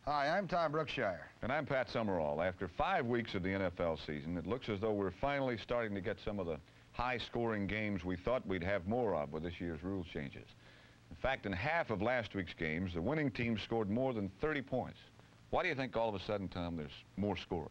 Hi, I'm Tom Brookshire. And I'm Pat Summerall. After 5 weeks of the NFL season, it looks as though we're finally starting to get some of the high-scoring games we thought we'd have more of with this year's rule changes. In fact, in half of last week's games, the winning team scored more than 30 points. Why do you think all of a sudden, Tom, there's more scoring?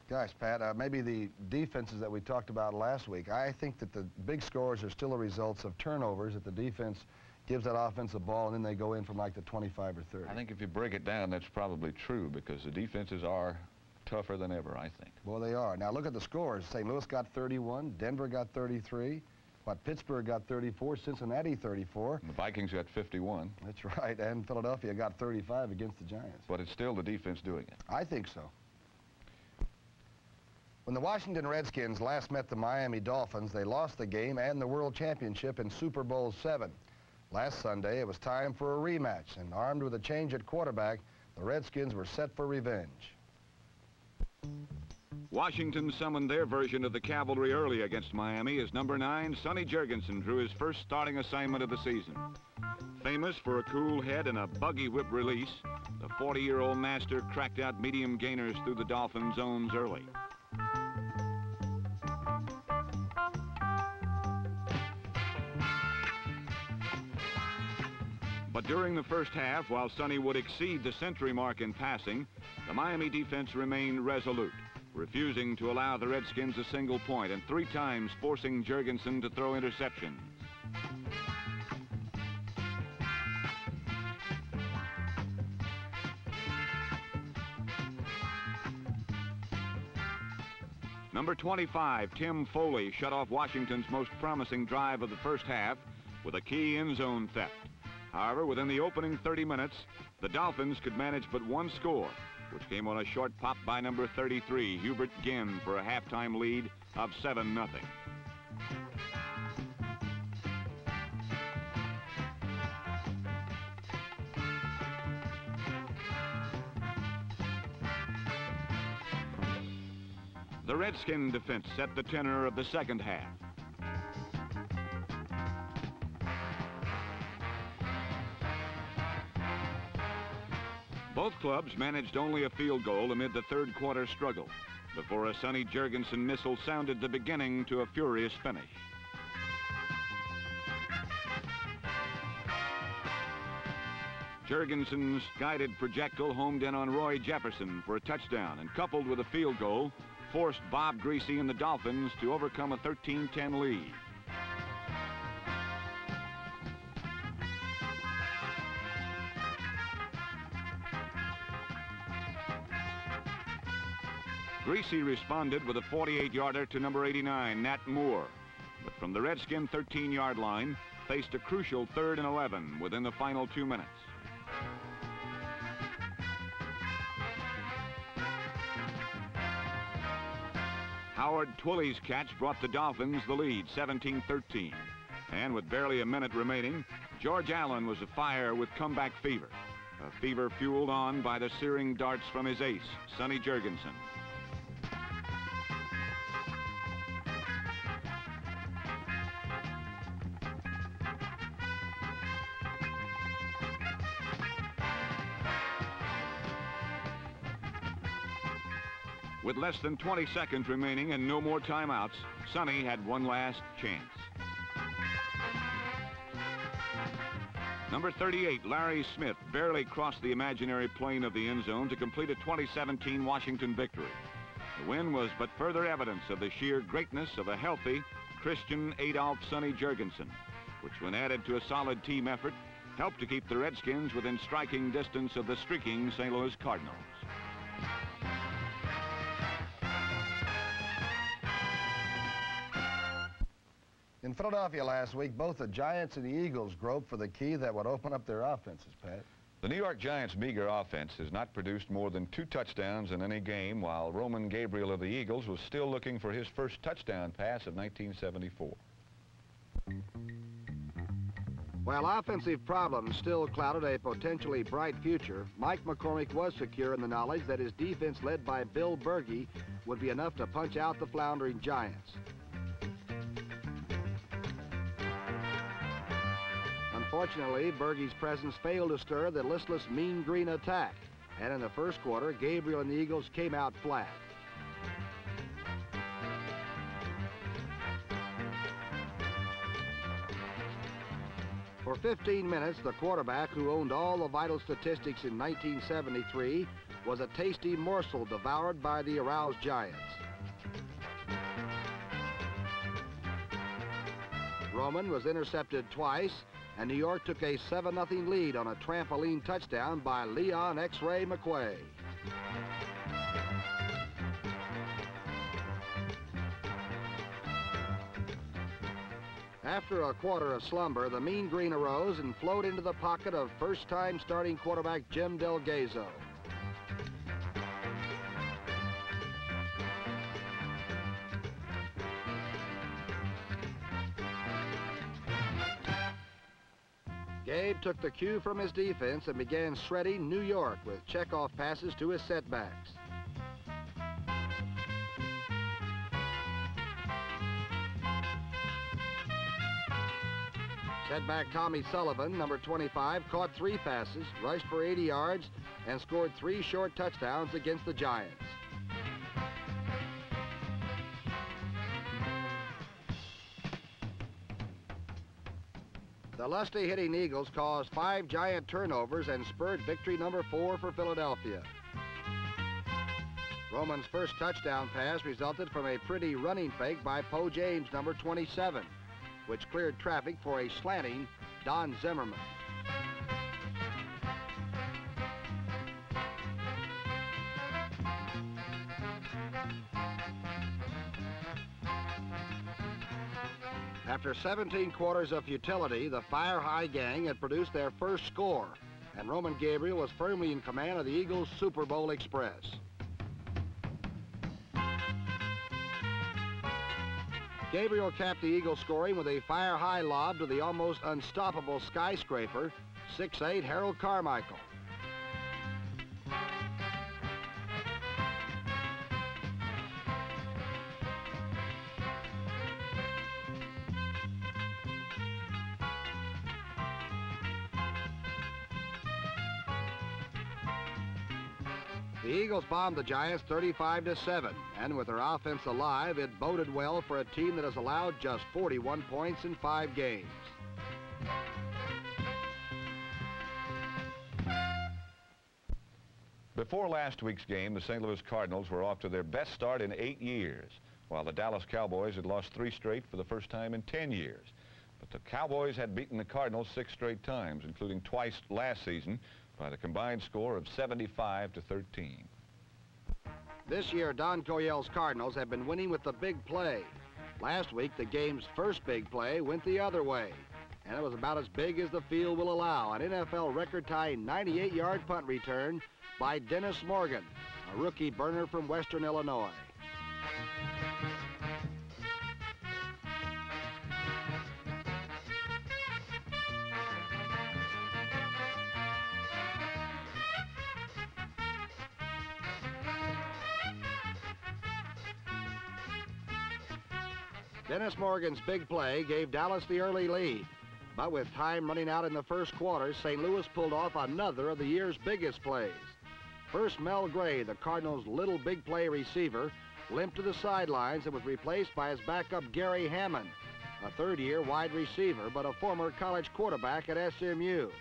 Gosh, Pat, maybe the defenses that we talked about last week. I think that the big scores are still a result of turnovers, that the defense gives that offense the ball and then they go in from like the 25 or 30. I think if you break it down, that's probably true because the defenses are tougher than ever, I think. Well, they are. Now look at the scores. St. Louis got 31, Denver got 33, Pittsburgh got 34, Cincinnati 34. And the Vikings got 51. That's right, and Philadelphia got 35 against the Giants. But it's still the defense doing it. I think so. When the Washington Redskins last met the Miami Dolphins, they lost the game and the World Championship in Super Bowl VII. Last Sunday, it was time for a rematch, and armed with a change at quarterback, the Redskins were set for revenge. Washington summoned their version of the cavalry early against Miami as number 9, Sonny Jurgensen, drew his first starting assignment of the season. Famous for a cool head and a buggy whip release, the 40-year-old master cracked out medium gainers through the Dolphin zones early. But during the first half, while Sonny would exceed the century mark in passing, the Miami defense remained resolute, refusing to allow the Redskins a single point and 3 times forcing Jurgensen to throw interceptions. Number 25, Tim Foley, shut off Washington's most promising drive of the first half with a key end zone theft. However, within the opening 30 minutes, the Dolphins could manage but one score, which came on a short pop by number 33, Hubert Ginn, for a halftime lead of 7-0. The Redskin defense set the tenor of the second half. Both clubs managed only a field goal amid the third quarter struggle before a Sonny Jurgensen missile sounded the beginning to a furious finish. Jurgensen's guided projectile homed in on Roy Jefferson for a touchdown and, coupled with a field goal, forced Bob Greasy and the Dolphins to overcome a 13-10 lead. Greasy responded with a 48-yarder to number 89, Nat Moore, but from the Redskin 13-yard line, faced a crucial 3rd and 11 within the final 2 minutes. Howard Twilley's catch brought the Dolphins the lead, 17-13. And with barely a minute remaining, George Allen was afire with comeback fever, a fever fueled on by the searing darts from his ace, Sonny Jurgensen. With less than 20 seconds remaining and no more timeouts, Sonny had one last chance. Number 38, Larry Smith, barely crossed the imaginary plane of the end zone to complete a 2017 Washington victory. The win was but further evidence of the sheer greatness of a healthy Christian Adolph Sonny Jurgensen, which, when added to a solid team effort, helped to keep the Redskins within striking distance of the streaking St. Louis Cardinals. In Philadelphia last week, both the Giants and the Eagles groped for the key that would open up their offenses, Pat. The New York Giants' meager offense has not produced more than 2 touchdowns in any game, while Roman Gabriel of the Eagles was still looking for his first touchdown pass of 1974. While offensive problems still clouded a potentially bright future, Mike McCormick was secure in the knowledge that his defense, led by Bill Bergey, would be enough to punch out the floundering Giants. Unfortunately, Bergey's presence failed to stir the listless mean green attack, and in the first quarter, Gabriel and the Eagles came out flat. For 15 minutes, the quarterback, who owned all the vital statistics in 1973, was a tasty morsel devoured by the aroused Giants. Roman was intercepted twice, and New York took a 7-0 lead on a trampoline touchdown by Leon X-Ray McQuay. After a quarter of slumber, the Mean Green arose and flowed into the pocket of first-time starting quarterback Jim Delgazo. Gabe took the cue from his defense and began shredding New York with checkoff passes to his setbacks. Setback Tommy Sullivan, number 25, caught 3 passes, rushed for 80 yards, and scored 3 short touchdowns against the Giants. The lusty hitting Eagles caused 5 Giant turnovers and spurred victory number 4 for Philadelphia. Roman's first touchdown pass resulted from a pretty running fake by Poe James, number 27, which cleared traffic for a slanting Don Zimmerman. After 17 quarters of futility, the Fire High gang had produced their first score, and Roman Gabriel was firmly in command of the Eagles' Super Bowl Express. Gabriel capped the Eagles' scoring with a Fire High lob to the almost unstoppable skyscraper, 6'8" Harold Carmichael. The Eagles bombed the Giants 35-7, and with their offense alive, it boded well for a team that has allowed just 41 points in 5 games. Before last week's game, the St. Louis Cardinals were off to their best start in 8 years, while the Dallas Cowboys had lost 3 straight for the first time in 10 years. But the Cowboys had beaten the Cardinals 6 straight times, including twice last season, by the combined score of 75-13. This year, Don Coyle's Cardinals have been winning with the big play. Last week, the game's first big play went the other way, and it was about as big as the field will allow. An NFL record-tying 98-yard punt return by Dennis Morgan, a rookie burner from Western Illinois. Dennis Morgan's big play gave Dallas the early lead, but with time running out in the first quarter, St. Louis pulled off another of the year's biggest plays. First, Mel Gray, the Cardinals' little big play receiver, limped to the sidelines and was replaced by his backup Gary Hammond, a third-year wide receiver, but a former college quarterback at SMU.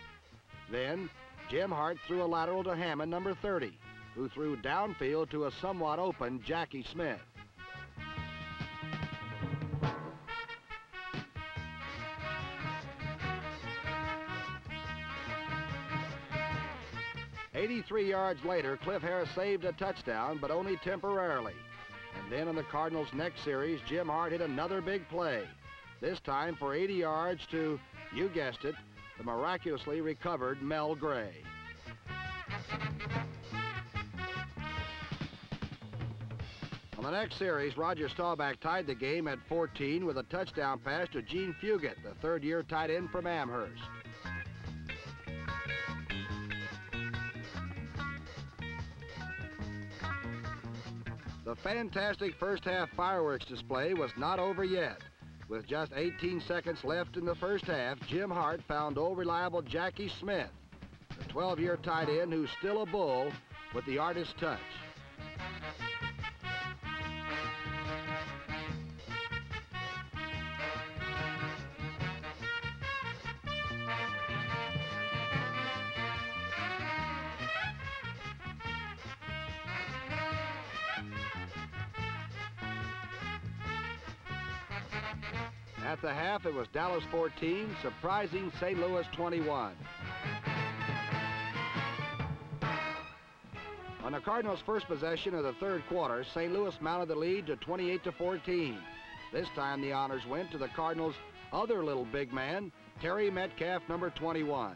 Then, Jim Hart threw a lateral to Hammond, number 30, who threw downfield to a somewhat open Jackie Smith. "83 yards later, Cliff Harris saved a touchdown, but only temporarily. And then in the Cardinals' next series, Jim Hart hit another big play, this time for 80 yards to, you guessed it, the miraculously recovered Mel Gray. On the next series, Roger Staubach tied the game at 14 with a touchdown pass to Gene Fugit, the third-year tight end from Amherst. The fantastic first-half fireworks display was not over yet. With just 18 seconds left in the first half, Jim Hart found old reliable Jackie Smith, the 12-year tight end who's still a Bull, with the artist's touch. At the half, it was Dallas 14, surprising St. Louis 21. On the Cardinals' first possession of the third quarter, St. Louis mounted the lead to 28-14. This time the honors went to the Cardinals' other little big man, Terry Metcalf, number 21.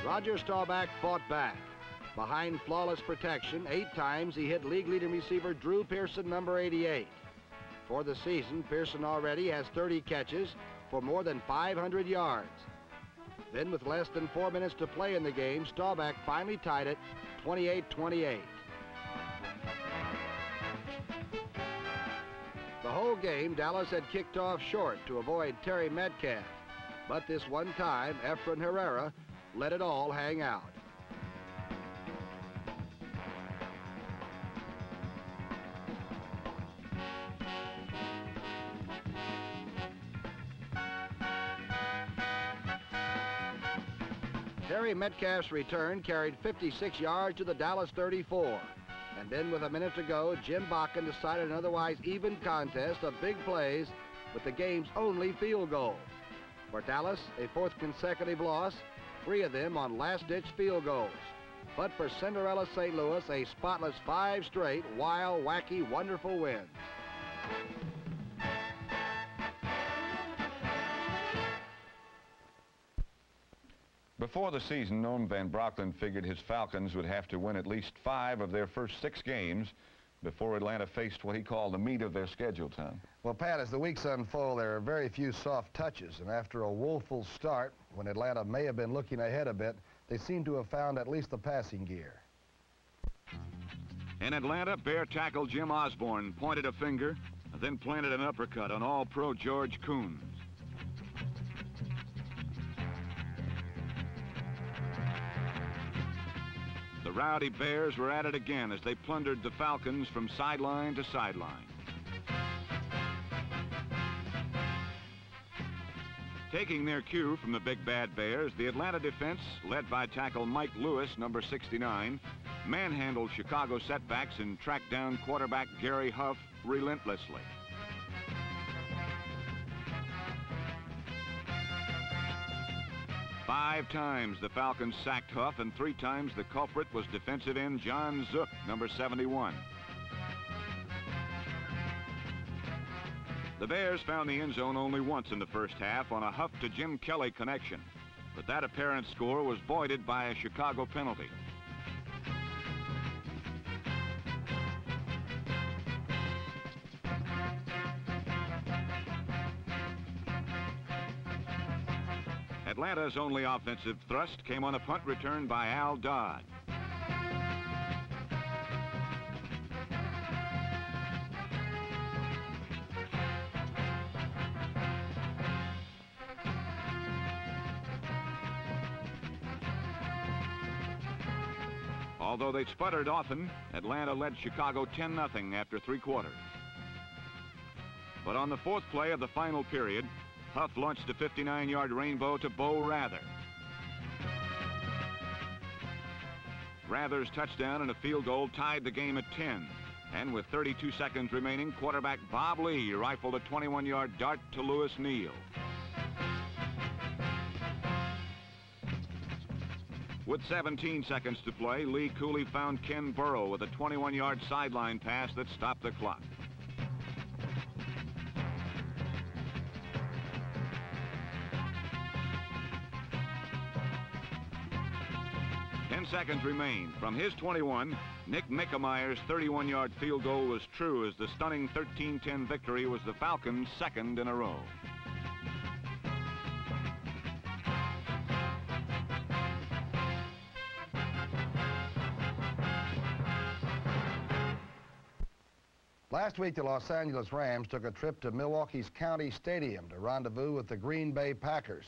Roger Staubach fought back. Behind flawless protection, 8 times he hit league leading receiver Drew Pearson, number 88. For the season, Pearson already has 30 catches for more than 500 yards. Then with less than 4 minutes to play in the game, Staubach finally tied it 28-28. The whole game, Dallas had kicked off short to avoid Terry Metcalf. But this one time, Efrain Herrera let it all hang out. Terry Metcalf's return carried 56 yards to the Dallas 34. And then with a minute to go, Jim Bakken decided an otherwise even contest of big plays with the game's only field goal. For Dallas, a 4th consecutive loss, 3 of them on last-ditch field goals. But for Cinderella St. Louis, a spotless 5 straight, wild, wacky, wonderful wins. Before the season, Noam Van Brocklin figured his Falcons would have to win at least 5 of their first 6 games before Atlanta faced what he called the meat of their schedule, Tom. Well, Pat, as the weeks unfold, there are very few soft touches, and after a woeful start, when Atlanta may have been looking ahead a bit, they seem to have found at least the passing gear. In Atlanta, Bear tackle Jim Osborne pointed a finger, then planted an uppercut on All-Pro George Coons. The rowdy Bears were at it again as they plundered the Falcons from sideline to sideline. Taking their cue from the big bad Bears, the Atlanta defense, led by tackle Mike Lewis, number 69, manhandled Chicago setbacks and tracked down quarterback Gary Huff relentlessly. Five times the Falcons sacked Huff, and 3 times the culprit was defensive end John Zook, number 71. The Bears found the end zone only once in the first half on a Huff to Jim Kelly connection, but that apparent score was voided by a Chicago penalty. Atlanta's only offensive thrust came on a punt return by Al Dodd. Although they sputtered often, Atlanta led Chicago 10-0 after 3 quarters. But on the 4th play of the final period, Huff launched a 59-yard rainbow to Bo Rather. Rather's touchdown and a field goal tied the game at 10. And with 32 seconds remaining, quarterback Bob Lee rifled a 21-yard dart to Lewis Neal. With 17 seconds to play, Lee coolly found Ken Burrow with a 21-yard sideline pass that stopped the clock. 10 seconds remain. From his 21, Nick Mickemeier's 31-yard field goal was true as the stunning 13-10 victory was the Falcons' 2nd in a row. Last week, the Los Angeles Rams took a trip to Milwaukee's County Stadium to rendezvous with the Green Bay Packers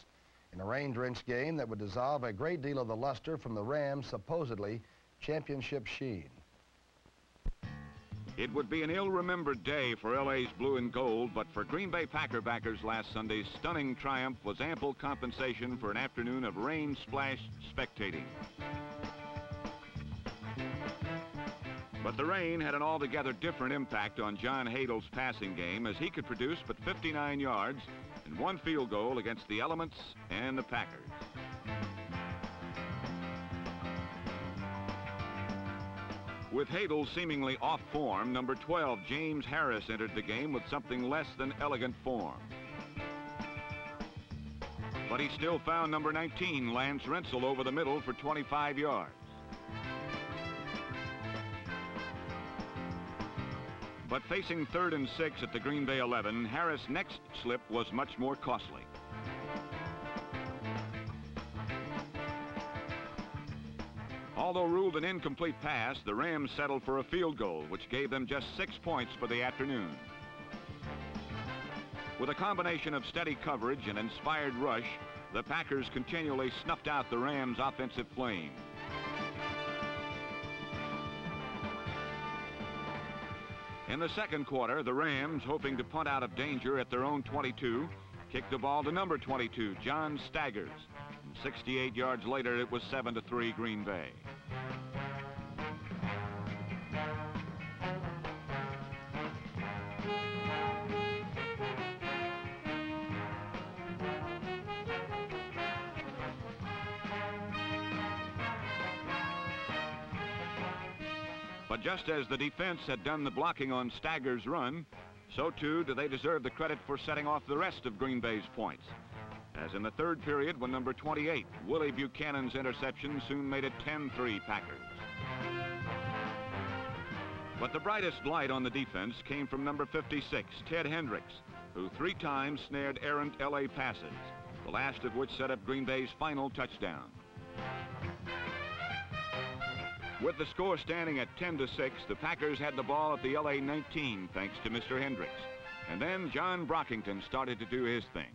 in a rain-drenched game that would dissolve a great deal of the luster from the Rams' supposedly championship sheen. It would be an ill-remembered day for LA's blue and gold, but for Green Bay Packer backers, last Sunday's stunning triumph was ample compensation for an afternoon of rain-splashed spectating. But the rain had an altogether different impact on John Hadel's passing game, as he could produce but 59 yards and 1 field goal against the elements and the Packers. With Hadel seemingly off form, number 12, James Harris, entered the game with something less than elegant form. But he still found number 19, Lance Rensel, over the middle for 25 yards. But facing 3rd and 6 at the Green Bay 11, Harris' next slip was much more costly. Although ruled an incomplete pass, the Rams settled for a field goal, which gave them just 6 points for the afternoon. With a combination of steady coverage and inspired rush, the Packers continually snuffed out the Rams' offensive flame. In the second quarter, the Rams, hoping to punt out of danger at their own 22, kicked the ball to number 22, John Staggers. And 68 yards later, it was 7-3 Green Bay. But just as the defense had done the blocking on Staggers' run, so too do they deserve the credit for setting off the rest of Green Bay's points. As in the third period, when number 28, Willie Buchanan's interception soon made it 10-3 Packers. But the brightest light on the defense came from number 56, Ted Hendricks, who 3 times snared errant LA passes, the last of which set up Green Bay's final touchdown. With the score standing at 10-6, the Packers had the ball at the LA 19, thanks to Mr. Hendricks. And then John Brockington started to do his thing.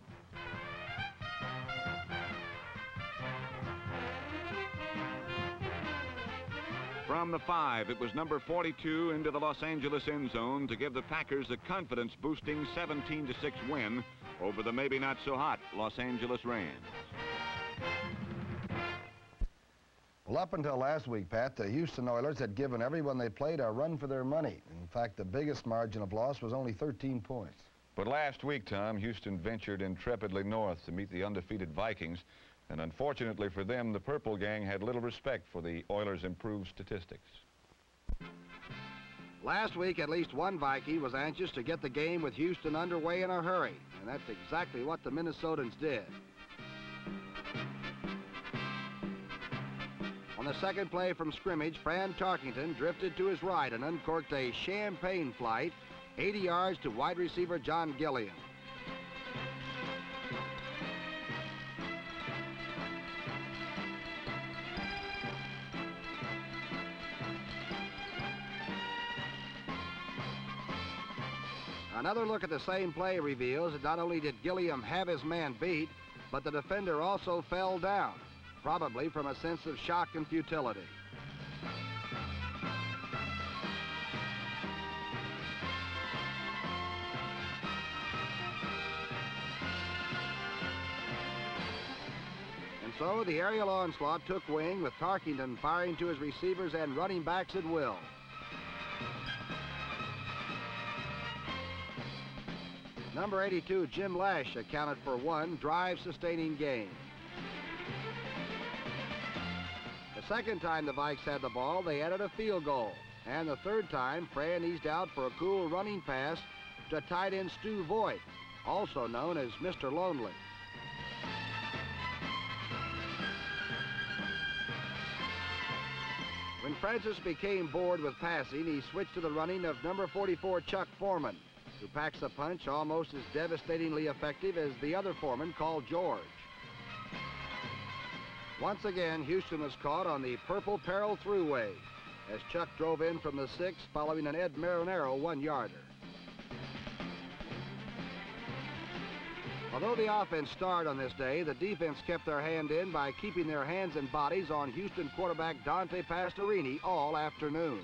From the 5, it was number 42 into the Los Angeles end zone to give the Packers a confidence-boosting 17-6 win over the maybe-not-so-hot Los Angeles Rams. Well, up until last week, Pat, the Houston Oilers had given everyone they played a run for their money. In fact, the biggest margin of loss was only 13 points. But last week, Tom, Houston ventured intrepidly north to meet the undefeated Vikings, and unfortunately for them, the Purple Gang had little respect for the Oilers' improved statistics. Last week, at least one Viking was anxious to get the game with Houston underway in a hurry, and that's exactly what the Minnesotans did. On the second play from scrimmage, Fran Tarkington drifted to his right and uncorked a champagne flight 80 yards to wide receiver John Gilliam. Another look at the same play reveals that not only did Gilliam have his man beat, but the defender also fell down, probably from a sense of shock and futility. And so the aerial onslaught took wing, with Tarkington firing to his receivers and running backs at will. Number 82, Jim Lash, accounted for 1 drive-sustaining gain. The second time the Vikes had the ball, they added a field goal. And the third time, Fran eased out for a cool running pass to tight end Stu Voigt, also known as Mr. Lonely. When Francis became bored with passing, he switched to the running of number 44, Chuck Foreman, who packs a punch almost as devastatingly effective as the other Foreman called George. Once again, Houston was caught on the Purple Peril Thruway. as Chuck drove in from the 6th following an Ed Marinero 1-yarder. Although the offense starred on this day, the defense kept their hand in by keeping their hands and bodies on Houston quarterback Dante Pastorini all afternoon.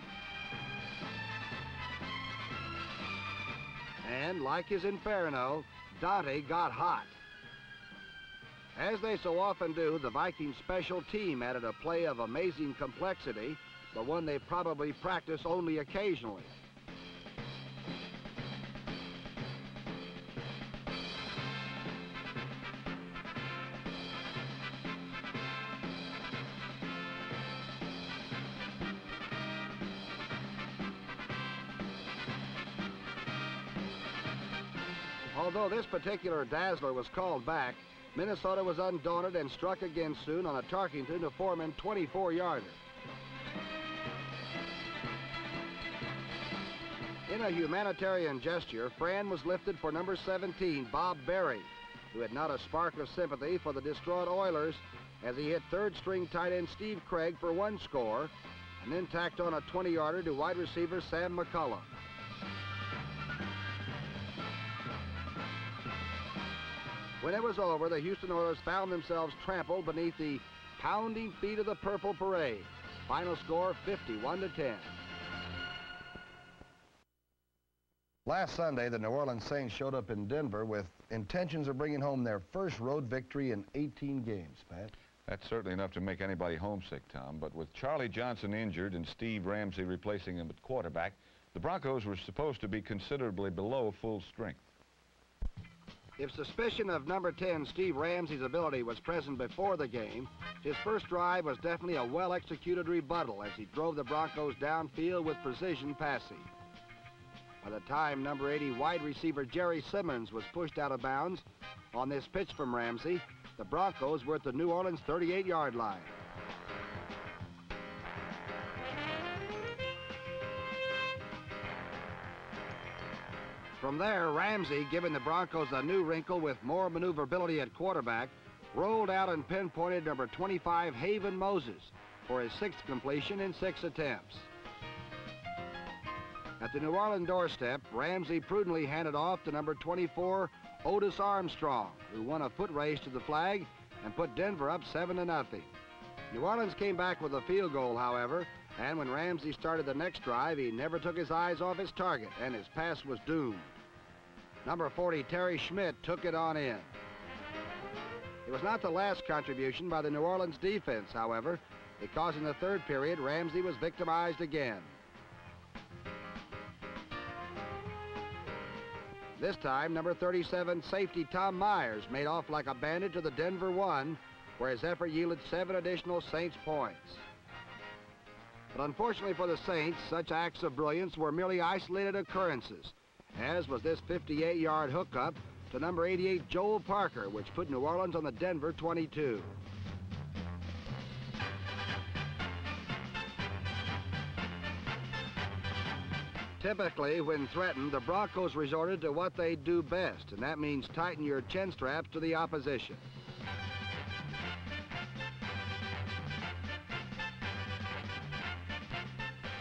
And like his Inferno, Dante got hot. As they so often do, the Vikings special team added a play of amazing complexity, but one they probably practice only occasionally. Although this particular dazzler was called back, Minnesota was undaunted and struck again soon on a Tarkington to Foreman 24-yarder. In a humanitarian gesture, Fran was lifted for number 17, Bob Berry, who had not a spark of sympathy for the distraught Oilers as he hit third-string tight end Steve Craig for 1 score and then tacked on a 20-yarder to wide receiver Sam McCullum. When it was over, the Houston Oilers found themselves trampled beneath the pounding feet of the Purple Parade. Final score 51-10. Last Sunday, the New Orleans Saints showed up in Denver with intentions of bringing home their first road victory in 18 games, Pat. That's certainly enough to make anybody homesick, Tom. But with Charlie Johnson injured and Steve Ramsey replacing him at quarterback, the Broncos were supposed to be considerably below full strength. If suspicion of number 10 Steve Ramsey's ability was present before the game, his first drive was definitely a well-executed rebuttal as he drove the Broncos downfield with precision passing. By the time number 80 wide receiver Jerry Simmons was pushed out of bounds on this pitch from Ramsey, the Broncos were at the New Orleans 38-yard line. From there, Ramsey, giving the Broncos a new wrinkle with more maneuverability at quarterback, rolled out and pinpointed number 25 Haven Moses for his 6th completion in 6 attempts. At the New Orleans doorstep, Ramsey prudently handed off to number 24 Otis Armstrong, who won a foot race to the flag and put Denver up 7-0. New Orleans came back with a field goal, however, and when Ramsey started the next drive, he never took his eyes off his target, and his pass was doomed. Number 40, Terry Schmidt, took it on in. It was not the last contribution by the New Orleans defense, however, because in the 3rd period, Ramsey was victimized again. This time, number 37, safety Tom Myers made off like a bandit to the Denver 1, where his effort yielded 7 additional Saints points. But unfortunately for the Saints, such acts of brilliance were merely isolated occurrences, as was this 58-yard hookup to number 88, Joel Parker, which put New Orleans on the Denver 22. Typically, when threatened, the Broncos resorted to what they do best, and that means tighten your chin straps to the opposition.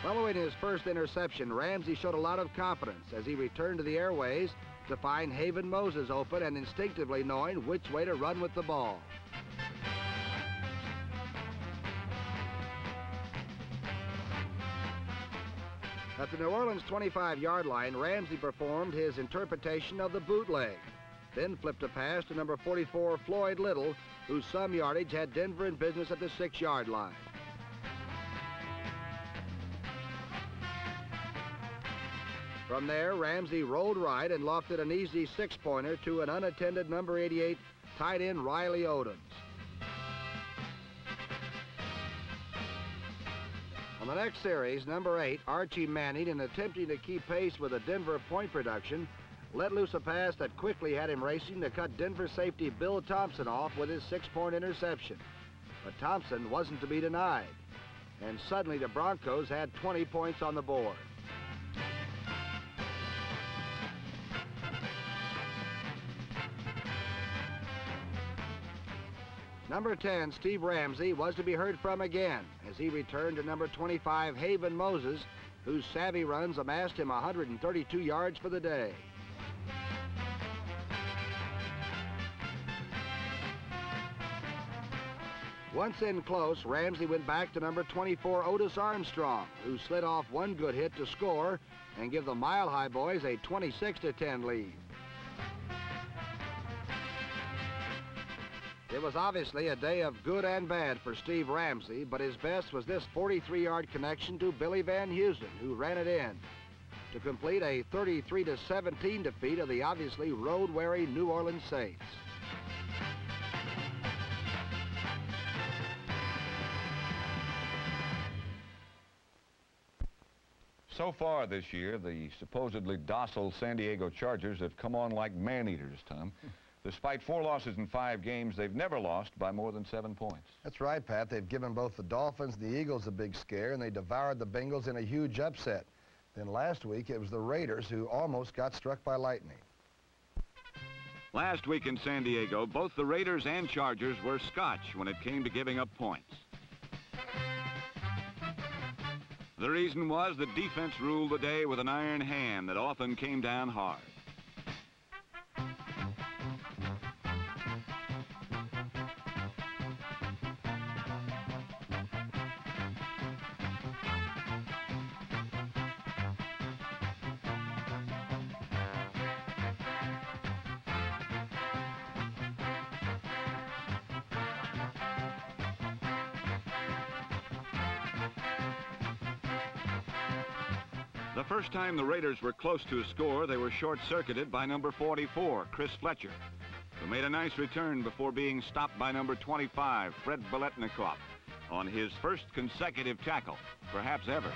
Following his first interception, Ramsey showed a lot of confidence as he returned to the airways to find Haven Moses open and instinctively knowing which way to run with the ball. At the New Orleans 25-yard line, Ramsey performed his interpretation of the bootleg, then flipped a pass to number 44, Floyd Little, whose some yardage had Denver in business at the 6-yard line. From there, Ramsey rolled right and lofted an easy 6-pointer to an unattended number 88 tight end Riley Odoms. On the next series, number 8, Archie Manning, in attempting to keep pace with the Denver point production, let loose a pass that quickly had him racing to cut Denver safety Bill Thompson off with his 6-point interception. But Thompson wasn't to be denied, and suddenly the Broncos had 20 points on the board. Number 10, Steve Ramsey, was to be heard from again as he returned to number 25, Haven Moses, whose savvy runs amassed him 132 yards for the day. Once in close, Ramsey went back to number 24, Otis Armstrong, who slid off one good hit to score and give the Mile High boys a 26-10 lead. It was obviously a day of good and bad for Steve Ramsey, but his best was this 43-yard connection to Billy Van Heusen, who ran it in to complete a 33-17 defeat of the obviously road-weary New Orleans Saints. So far this year, the supposedly docile San Diego Chargers have come on like man-eaters, Tom. Despite 4 losses in 5 games, they've never lost by more than 7 points. That's right, Pat. They've given both the Dolphins and the Eagles a big scare, and they devoured the Bengals in a huge upset. Then last week, it was the Raiders who almost got struck by lightning. Last week in San Diego, both the Raiders and Chargers were scotch when it came to giving up points. The reason was that defense ruled the day with an iron hand that often came down hard. The first time the Raiders were close to a score, they were short-circuited by number 44, Chris Fletcher, who made a nice return before being stopped by number 25, Fred Biletnikoff, on his first consecutive tackle, perhaps ever.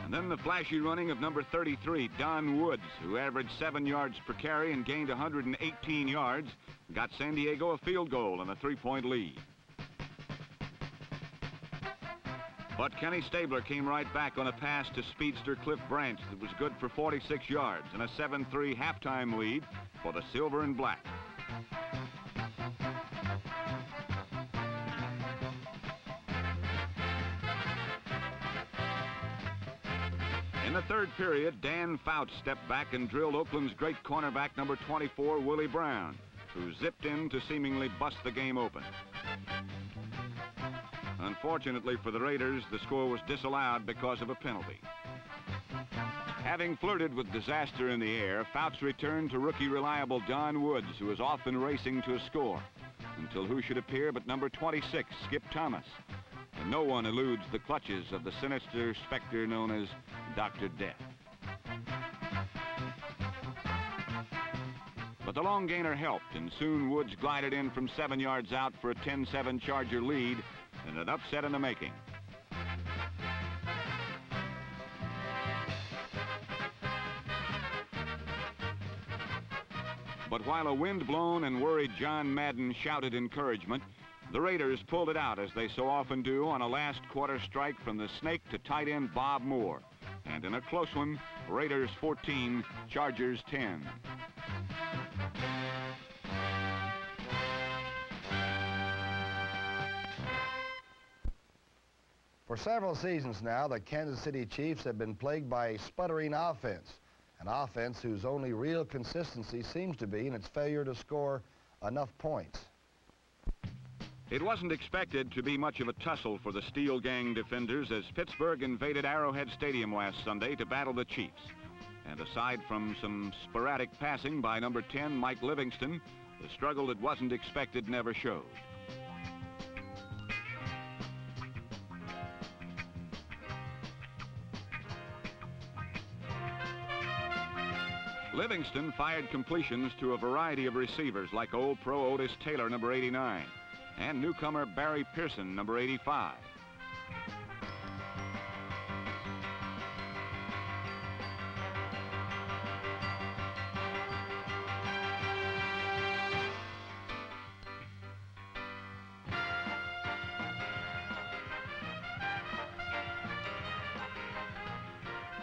And then the flashy running of number 33, Don Woods, who averaged 7 yards per carry and gained 118 yards, got San Diego a field goal and a 3-point lead. But Kenny Stabler came right back on a pass to speedster Cliff Branch that was good for 46 yards and a 7-3 halftime lead for the Silver and Black. In the third period, Dan Fouts stepped back and drilled Oakland's great cornerback number 24, Willie Brown, who zipped in to seemingly bust the game open. Unfortunately for the Raiders, the score was disallowed because of a penalty. Having flirted with disaster in the air, Fouts returned to rookie reliable Don Woods, who was often racing to a score, until who should appear but number 26, Skip Thomas. And no one eludes the clutches of the sinister specter known as Dr. Death. But the long gainer helped, and soon Woods glided in from 7 yards out for a 10-7 Charger lead, and an upset in the making. But while a wind-blown and worried John Madden shouted encouragement, the Raiders pulled it out, as they so often do, on a last quarter strike from the snake to tight end Bob Moore. And in a close one, Raiders 14, Chargers 10. For several seasons now, the Kansas City Chiefs have been plagued by a sputtering offense, an offense whose only real consistency seems to be in its failure to score enough points. It wasn't expected to be much of a tussle for the Steel Gang defenders as Pittsburgh invaded Arrowhead Stadium last Sunday to battle the Chiefs. And aside from some sporadic passing by number 10, Mike Livingston, the struggle that wasn't expected never showed. Livingston fired completions to a variety of receivers like Old Pro Otis Taylor, number 89, and newcomer Barry Pearson, number 85.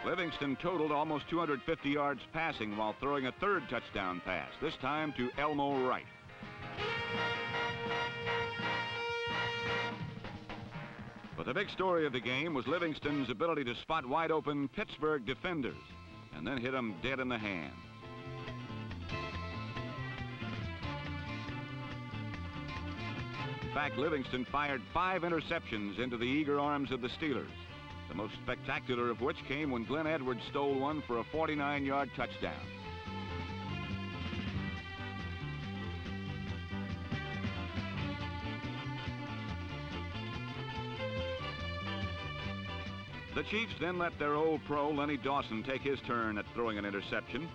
Livingston totaled almost 250 yards passing while throwing a third touchdown pass, this time to Elmo Wright. But the big story of the game was Livingston's ability to spot wide-open Pittsburgh defenders and then hit them dead in the hand. In fact, Livingston fired 5 interceptions into the eager arms of the Steelers, the most spectacular of which came when Glenn Edwards stole one for a 49-yard touchdown. The Chiefs then let their old pro, Lenny Dawson, take his turn at throwing an interception,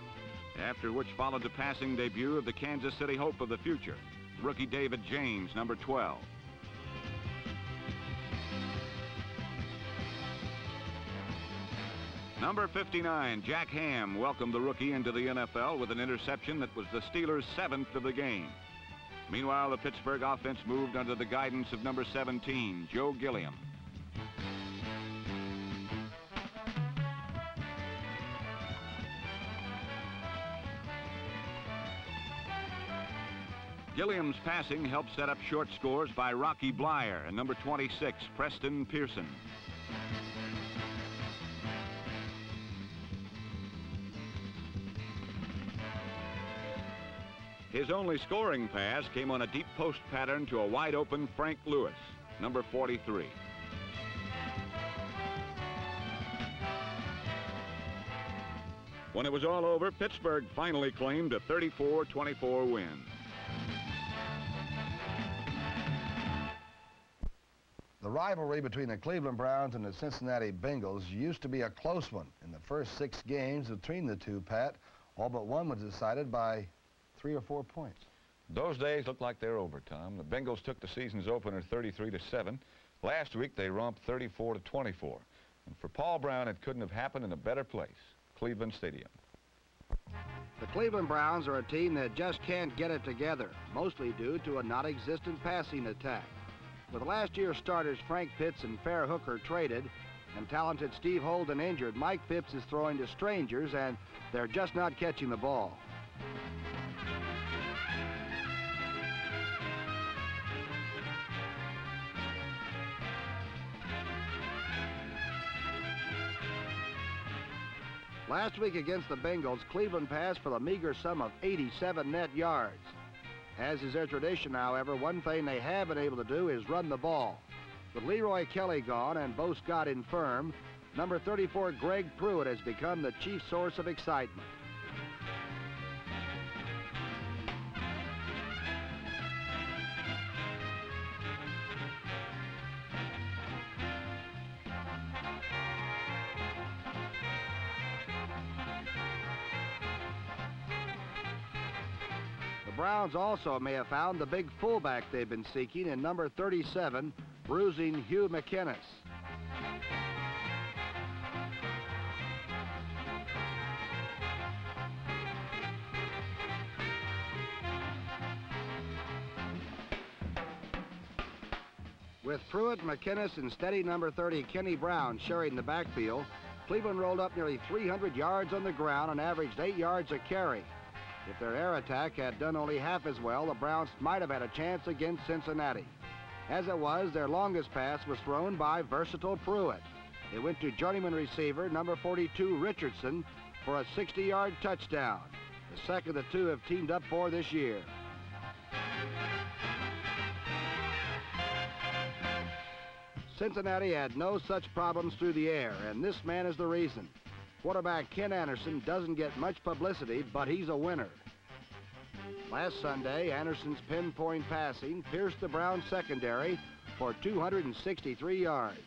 after which followed the passing debut of the Kansas City hope of the future, rookie David James, number 12. Number 59, Jack Ham, welcomed the rookie into the NFL with an interception that was the Steelers' 7th of the game. Meanwhile, the Pittsburgh offense moved under the guidance of number 17, Joe Gilliam. Gilliam's passing helped set up short scores by Rocky Blyer and number 26, Preston Pearson. His only scoring pass came on a deep post pattern to a wide-open Frank Lewis, number 43. When it was all over, Pittsburgh finally claimed a 34-24 win. The rivalry between the Cleveland Browns and the Cincinnati Bengals used to be a close one. In the first 6 games between the two, Pat, all but one was decided by 3 or 4 points. Those days look like they're over, Tom. The Bengals took the season's opener 33-7. Last week, they romped 34-24. And for Paul Brown, it couldn't have happened in a better place, Cleveland Stadium. The Cleveland Browns are a team that just can't get it together, mostly due to a non-existent passing attack. With last year's starters Frank Pitts and Fair Hooker traded and talented Steve Holden injured, Mike Phipps is throwing to strangers and they're just not catching the ball. Last week against the Bengals, Cleveland passed for the meager sum of 87 net yards. As is their tradition, however, one thing they have been able to do is run the ball. With Leroy Kelly gone and Bo Scott infirm, number 34 Greg Pruitt has become the chief source of excitement. The Browns also may have found the big fullback they've been seeking in number 37, bruising Hugh McInnes. With Pruitt, McInnes, and steady number 30 Kenny Brown sharing the backfield, Cleveland rolled up nearly 300 yards on the ground and averaged 8 yards a carry. If their air attack had done only half as well, the Browns might have had a chance against Cincinnati. As it was, their longest pass was thrown by versatile Pruitt. It went to journeyman receiver number 42 Richardson for a 60-yard touchdown, the second the two have teamed up for this year. Cincinnati had no such problems through the air, and this man is the reason. Quarterback Ken Anderson doesn't get much publicity, but he's a winner. Last Sunday, Anderson's pinpoint passing pierced the Browns secondary for 263 yards.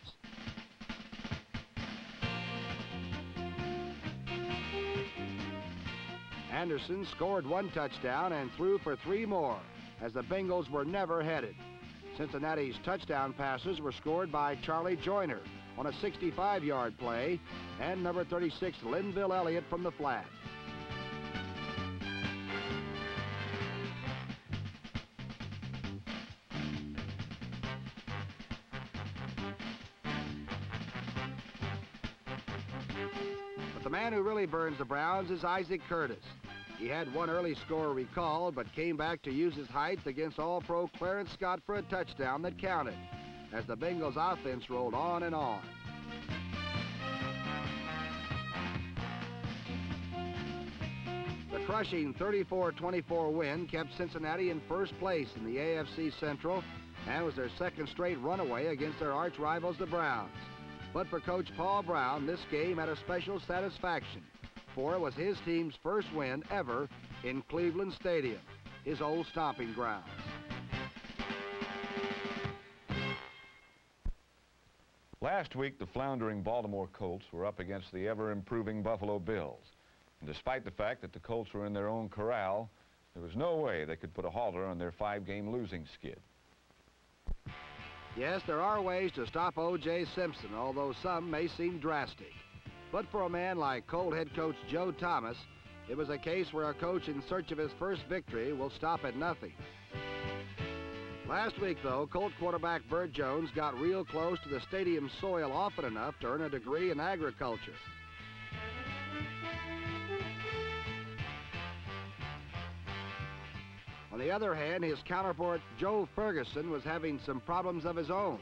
Anderson scored 1 touchdown and threw for 3 more, as the Bengals were never headed. Cincinnati's touchdown passes were scored by Charlie Joyner on a 65-yard play and number 36 Linville Elliott from the flat. the man who really burns the Browns is Isaac Curtis. He had one early score recalled, but came back to use his height against All-Pro Clarence Scott for a touchdown that counted, as the Bengals offense rolled on and on. The crushing 34-24 win kept Cincinnati in first place in the AFC Central and was their second straight runaway against their arch rivals, the Browns. But for Coach Paul Brown, this game had a special satisfaction, for it was his team's first win ever in Cleveland Stadium, his old stomping grounds. Last week, the floundering Baltimore Colts were up against the ever-improving Buffalo Bills. And despite the fact that the Colts were in their own corral, there was no way they could put a halter on their 5-game losing skid. Yes, there are ways to stop O.J. Simpson, although some may seem drastic. But for a man like Colt head coach Joe Thomas, it was a case where a coach in search of his first victory will stop at nothing. Last week, though, Colt quarterback Burt Jones got real close to the stadium soil often enough to earn a degree in agriculture. On the other hand, his counterpart, Joe Ferguson, was having some problems of his own.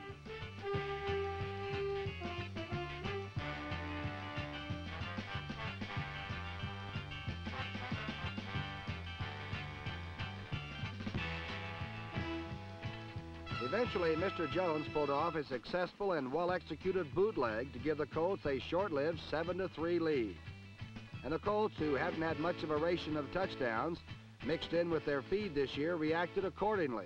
Eventually, Mr. Jones pulled off a successful and well-executed bootleg to give the Colts a short-lived 7-3 lead. And the Colts, who hadn't had much of a ration of touchdowns, mixed in with their feed this year, reacted accordingly.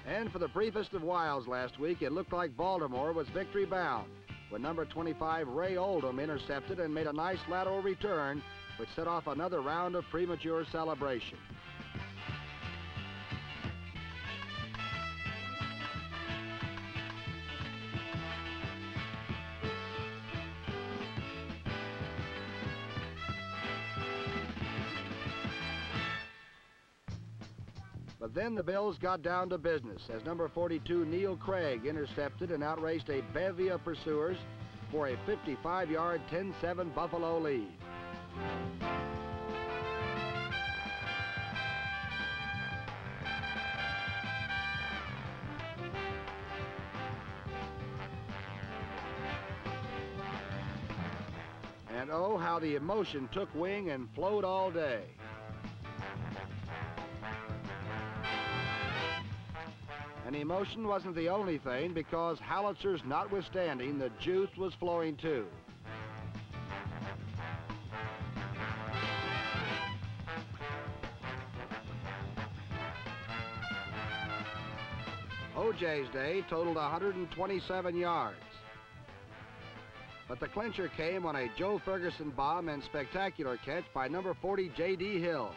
And for the briefest of whiles last week, it looked like Baltimore was victory bound when number 25 Ray Oldham intercepted and made a nice lateral return, which set off another round of premature celebration. But then the Bills got down to business as number 42 Neil Craig intercepted and outraced a bevy of pursuers for a 55-yard 10-7 Buffalo lead. And oh, how the emotion took wing and flowed all day. And emotion wasn't the only thing, because howitzers notwithstanding, the juice was flowing too. O.J.'s day totaled 127 yards. But the clincher came on a Joe Ferguson bomb and spectacular catch by number 40 J.D. Hill.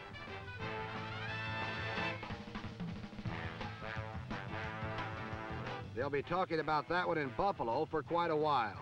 They'll be talking about that one in Buffalo for quite a while.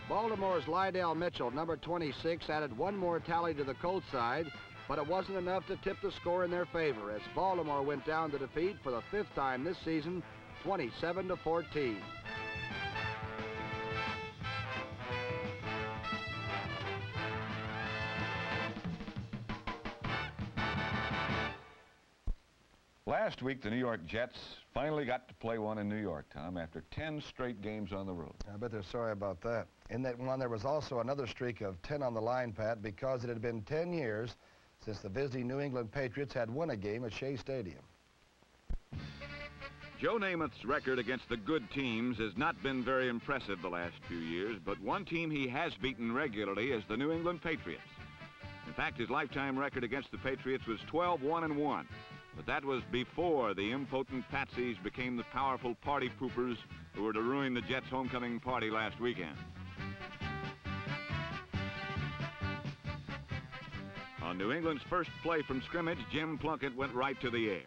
Baltimore's Lydell Mitchell, number 26, added one more tally to the Colts side, but it wasn't enough to tip the score in their favor as Baltimore went down to defeat for the 5th time this season, 27-14. Last week, the New York Jets finally got to play one in New York, Tom, after 10 straight games on the road. I bet they're sorry about that. In that one, there was also another streak of 10 on the line, Pat, because it had been 10 years since the visiting New England Patriots had won a game at Shea Stadium. Joe Namath's record against the good teams has not been very impressive the last few years, but one team he has beaten regularly is the New England Patriots. In fact, his lifetime record against the Patriots was 12-1-1. But that was before the impotent Patsies became the powerful party poopers who were to ruin the Jets' homecoming party last weekend. On New England's first play from scrimmage, Jim Plunkett went right to the air.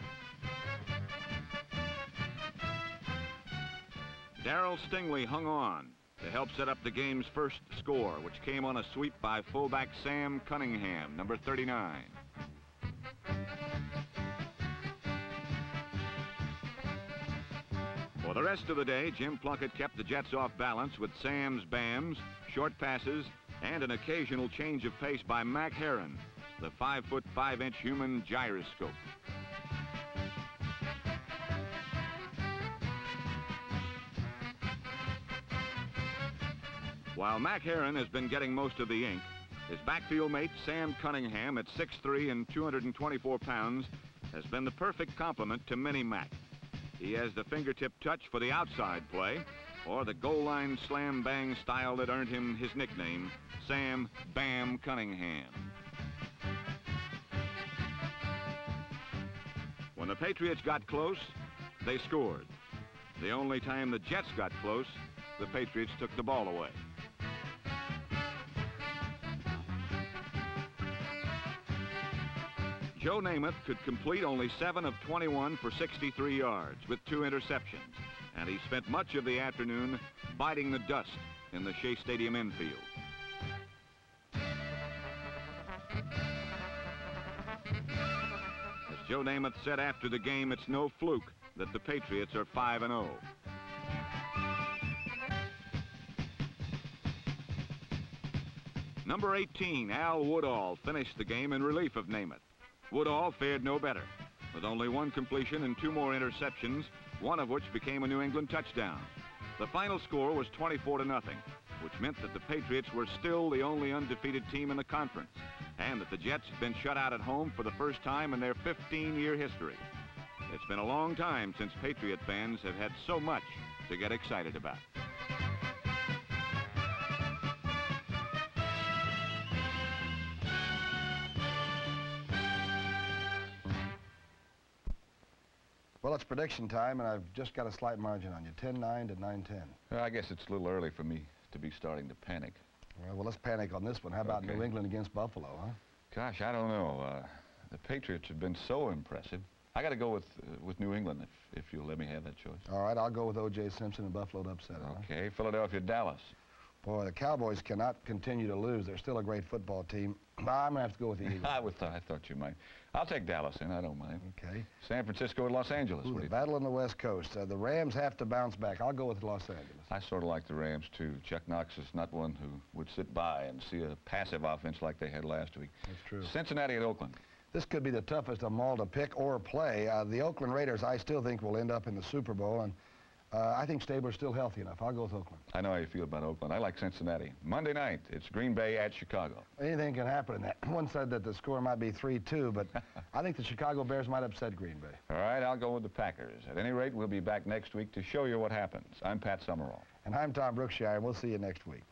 Darrell Stingley hung on to help set up the game's first score, which came on a sweep by fullback Sam Cunningham, number 39. For the rest of the day, Jim Plunkett kept the Jets off balance with Sam's bams, short passes, and an occasional change of pace by Mac Heron, the 5-foot 5-inch human gyroscope. While Mac Heron has been getting most of the ink, his backfield mate Sam Cunningham at 6'3" and 224 pounds has been the perfect complement to Mini Mac. He has the fingertip touch for the outside play, or the goal line slam bang style that earned him his nickname, Sam Bam Cunningham. When the Patriots got close, they scored. The only time the Jets got close, the Patriots took the ball away. Joe Namath could complete only 7 of 21 for 63 yards with 2 interceptions, and he spent much of the afternoon biting the dust in the Shea Stadium infield. As Joe Namath said after the game, it's no fluke that the Patriots are 5-0. Number 18, Al Woodall, finished the game in relief of Namath. Woodall fared no better, with only 1 completion and 2 more interceptions, one of which became a New England touchdown. The final score was 24-0, which meant that the Patriots were still the only undefeated team in the conference, and that the Jets had been shut out at home for the first time in their 15-year history. It's been a long time since Patriot fans have had so much to get excited about. Well, it's prediction time, and I've just got a slight margin on you, 10-9 to 9-10. Well, I guess it's a little early for me to be starting to panic. Well, let's panic on this one. How about Okay. New England against Buffalo, huh? Gosh, I don't know. The Patriots have been so impressive. I got to go with New England, if you'll let me have that choice. All right, I'll go with O.J. Simpson and Buffalo to upset it. Okay, Philadelphia, Dallas. Boy, the Cowboys cannot continue to lose. They're still a great football team. I'm going to have to go with the Eagles. I thought you might. I'll take Dallas in. I don't mind. Okay. San Francisco and Los Angeles. Ooh, the battle on the West Coast. The Rams have to bounce back. I'll go with Los Angeles. I sort of like the Rams, too. Chuck Knox is not one who would sit by and see a passive offense like they had last week. That's true. Cincinnati at Oakland. This could be the toughest of them all to pick or play. The Oakland Raiders, I still think, will end up in the Super Bowl, and I think Stabler's still healthy enough. I'll go with Oakland. I know how you feel about Oakland. I like Cincinnati. Monday night, it's Green Bay at Chicago. Anything can happen in that. One said that the score might be 3-2, but I think the Chicago Bears might upset Green Bay. All right, I'll go with the Packers. At any rate, we'll be back next week to show you what happens. I'm Pat Summerall. And I'm Tom Brookshire, and we'll see you next week.